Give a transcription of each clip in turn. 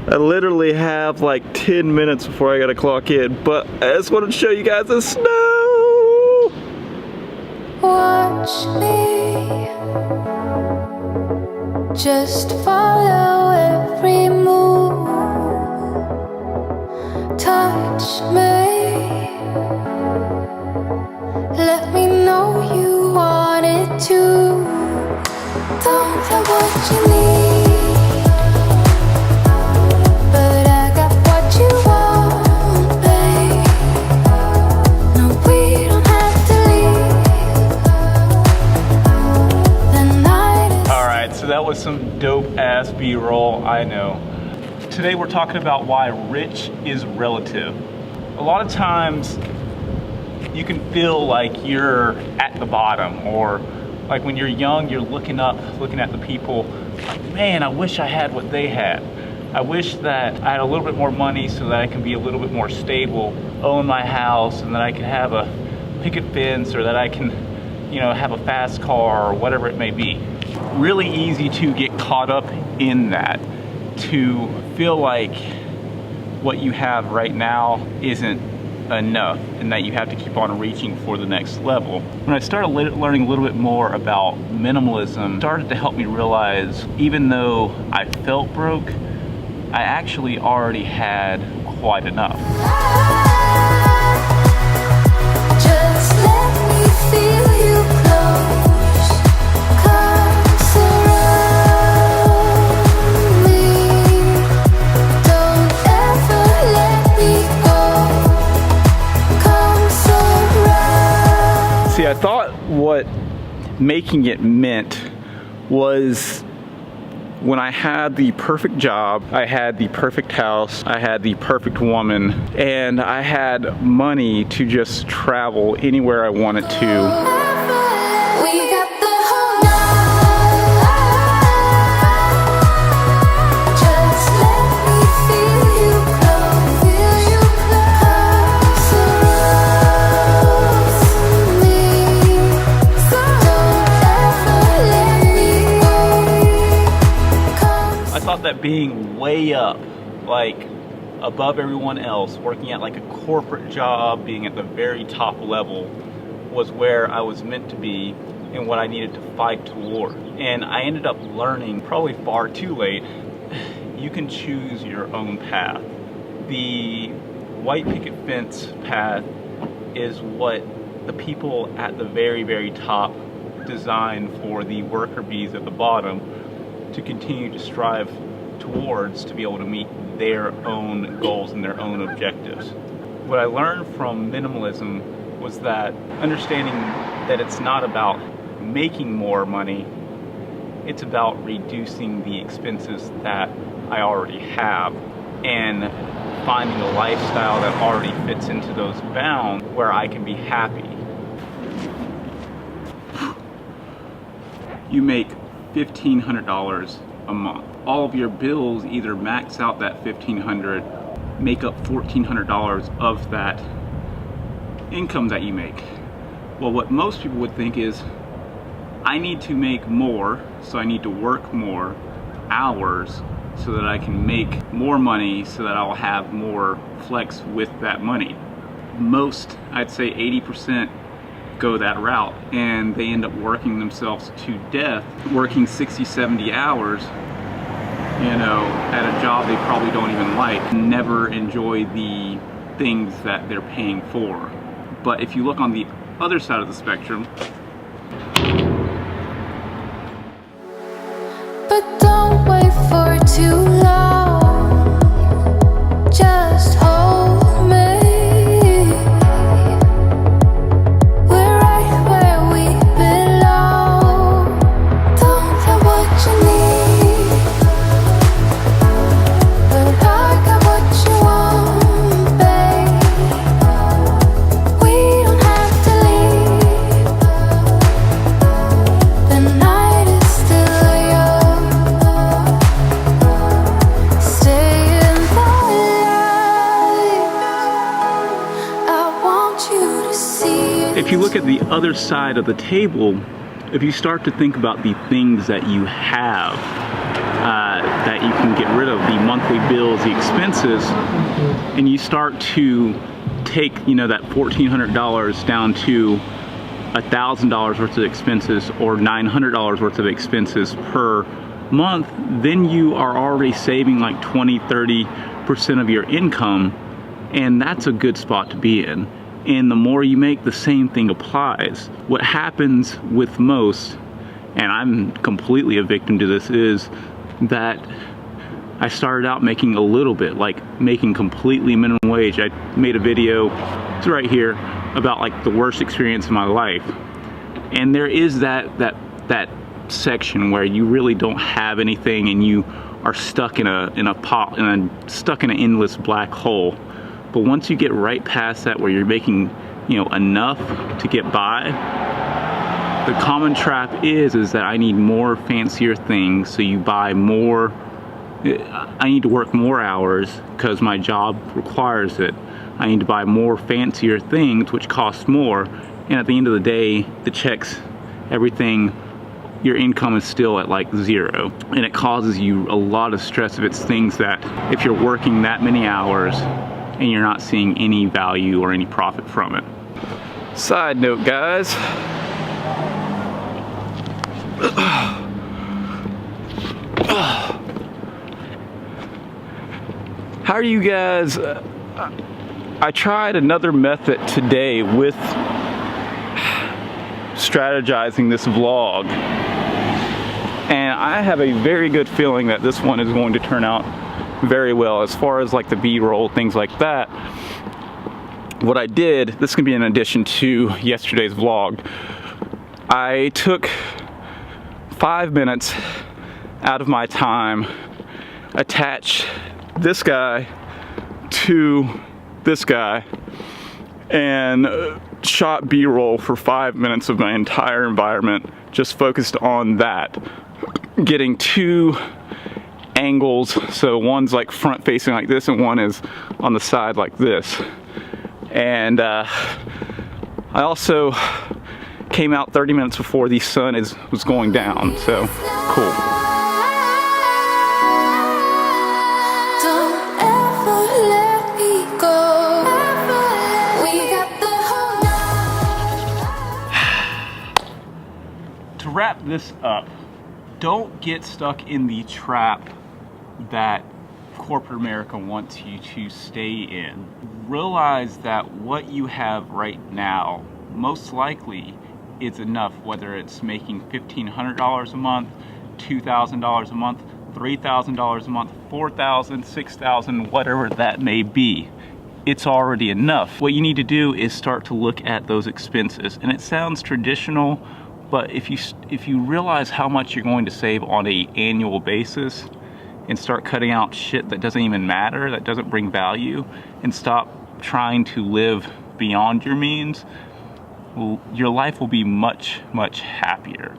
I literally have like 10 minutes before I gotta clock in, but I just wanted to show you guys the snow. Watch me, just follow every move. Touch me, let me know you want it too. Don't have what you need, but I got what you want, babe. No, we don't have to leave. The night is... Alright, so that was some dope ass B-roll, I know. Today we're talking about why rich is relative. A lot of times you can feel like you're at the bottom, or like when you're young, you're looking up, looking at the people, like, man, I wish I had what they had. I wish that I had a little bit more money so that I can be a little bit more stable, own my house, and that I can have a picket fence, or that I can, you know, have a fast car, or whatever it may be. Really easy to get caught up in that, to feel like what you have right now isn't enough, and that you have to keep on reaching for the next level. When I started learning a little bit more about minimalism, it started to help me realize, even though I felt broke, I actually already had quite enough. Just let me feel you close. Come surround me. Don't ever let me go. Come surround. See, I thought what making it meant was when I had the perfect job, I had the perfect house, I had the perfect woman, and I had money to just travel anywhere I wanted to. We got the whole night. Just let me feel you close. Come surround me. Don't ever let me go. I thought that being way up, like above everyone else, working at like a corporate job, being at the very top level, was where I was meant to be and what I needed to fight toward. And I ended up learning, probably far too late, you can choose your own path. The white picket fence path is what the people at the very, very top design for the worker bees at the bottom to continue to strive towards, to be able to meet their own goals and their own objectives. What I learned from minimalism was that understanding that it's not about making more money, it's about reducing the expenses that I already have and finding a lifestyle that already fits into those bounds where I can be happy. You make $1,500 a month. All of your bills either max out that $1,500, make up $1,400 of that income that you make. Well, what most people would think is, I need to make more, so I need to work more hours so that I can make more money, so that I'll have more flex with that money. Most, I'd say 80%, go that route, and they end up working themselves to death, working 60, 70 hours, you know, at a job they probably don't even like, never enjoy the things that they're paying for. But if you look on the other side of the spectrum, But don't wait for too long. Just hold me. We're right where we belong. Don't have what you need, but I got what you want, babe. We don't have to leave. The night is still young. Stay in the light. I want you to see it. if you look at the other side of the table, if you start to think about the things that you have, that you can get rid of, the monthly bills, the expenses, and you start to take, you know, that $1,400 down to $1,000 worth of expenses or $900 worth of expenses per month, then you are already saving like 20-30% of your income, and that's a good spot to be in. And the more you make, the same thing applies. What happens with most, and I'm completely a victim to this, is that I started out making a little bit, like making completely minimum wage. I made a video, it's right here, about like the worst experience of my life. And there is that section where you really don't have anything and you are stuck in a pot, stuck in an endless black hole. But once you get right past that, where you're making, you know, enough to get by, the common trap is that I need more fancier things, so you buy more. I need to work more hours because my job requires it. I need to buy more fancier things, which cost more. And at the end of the day, the checks, everything, your income is still at like zero. And it causes you a lot of stress if it's things that, if you're working that many hours and you're not seeing any value or any profit from it. Side note, guys. How are you guys? I tried another method today with strategizing this vlog, and I have a very good feeling that this one is going to turn out very well as far as like the B-roll, things like that. What I did, this can be in addition to yesterday's vlog, I took 5 minutes out of my time, attached this guy to this guy, and shot B-roll for 5 minutes of my entire environment, just focused on that, getting 2 angles. So one's like front facing like this and one is on the side like this. And I also came out 30 minutes before the sun was going down, so cool. Don't ever let me go. We got the whole To wrap this up, don't get stuck in the trap that corporate America wants you to stay in. Realize that what you have right now most likely is enough, whether it's making $1,500 a month, $2,000 a month, $3,000 a month, $4,000, $6,000, whatever that may be. It's already enough. What you need to do is start to look at those expenses. And it sounds traditional, but if you realize how much you're going to save on an annual basis and start cutting out shit that doesn't even matter, that doesn't bring value, and stop trying to live beyond your means, well, your life will be much, much happier.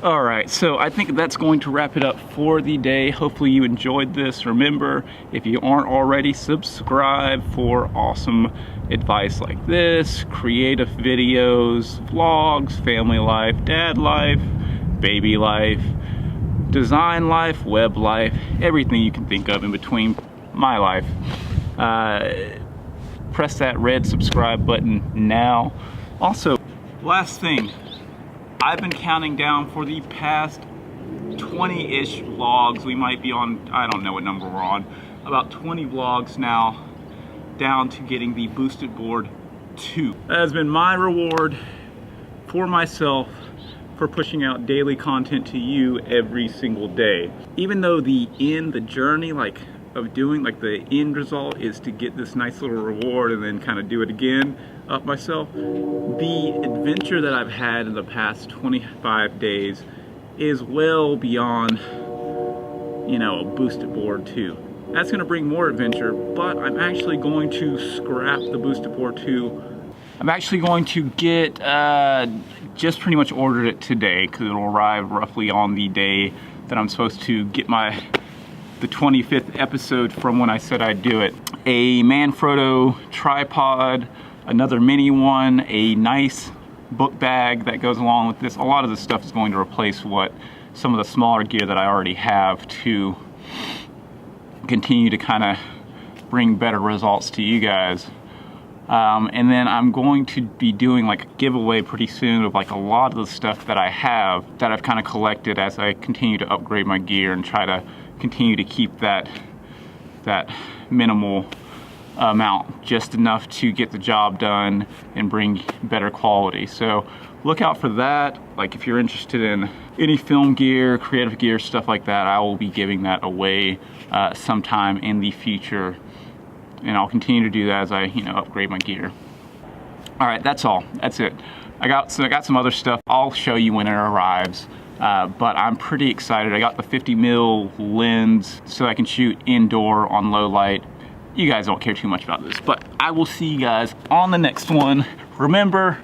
All right, so I think that's going to wrap it up for the day. Hopefully you enjoyed this. Remember, if you aren't already, subscribe for awesome advice like this, creative videos, vlogs, family life, dad life, baby life, design life, web life, everything you can think of in between my life. Press that red subscribe button now. Also, last thing, I've been counting down for the past 20-ish vlogs. We might be on, I don't know what number we're on, about 20 vlogs now, down to getting the boosted board 2. That has been my reward for myself for pushing out daily content to you every single day. Even though the journey of doing, the end result is to get this nice little reward and then kind of do it again up myself, the adventure that I've had in the past 25 days is well beyond, a boosted board 2. That's going to bring more adventure, but I'm actually going to scrap the boosted board 2. I'm actually going to get, just pretty much ordered it today because it'll arrive roughly on the day that I'm supposed to get the 25th episode from when I said I'd do it. A Manfrotto tripod, another mini one, a nice book bag that goes along with this. A lot of this stuff is going to replace what some of the smaller gear that I already have to continue to kind of bring better results to you guys. And then I'm going to be doing like a giveaway pretty soon of like a lot of the stuff that I have that I've kind of collected as I continue to upgrade my gear and try to continue to keep that minimal amount, just enough to get the job done and bring better quality. So look out for that. Like if you're interested in any film gear, creative gear, stuff like that, I will be giving that away sometime in the future, and I'll continue to do that as I upgrade my gear. All right, that's all. That's it. I got some other stuff I'll show you when it arrives, but I'm pretty excited. I got the 50mm lens so I can shoot indoor on low light. You guys don't care too much about this, but I will see you guys on the next one. Remember,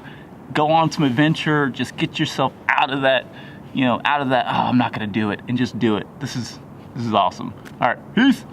go on some adventure. Just get yourself out of that, oh, I'm not gonna do it, and just do it. This is awesome. All right, peace.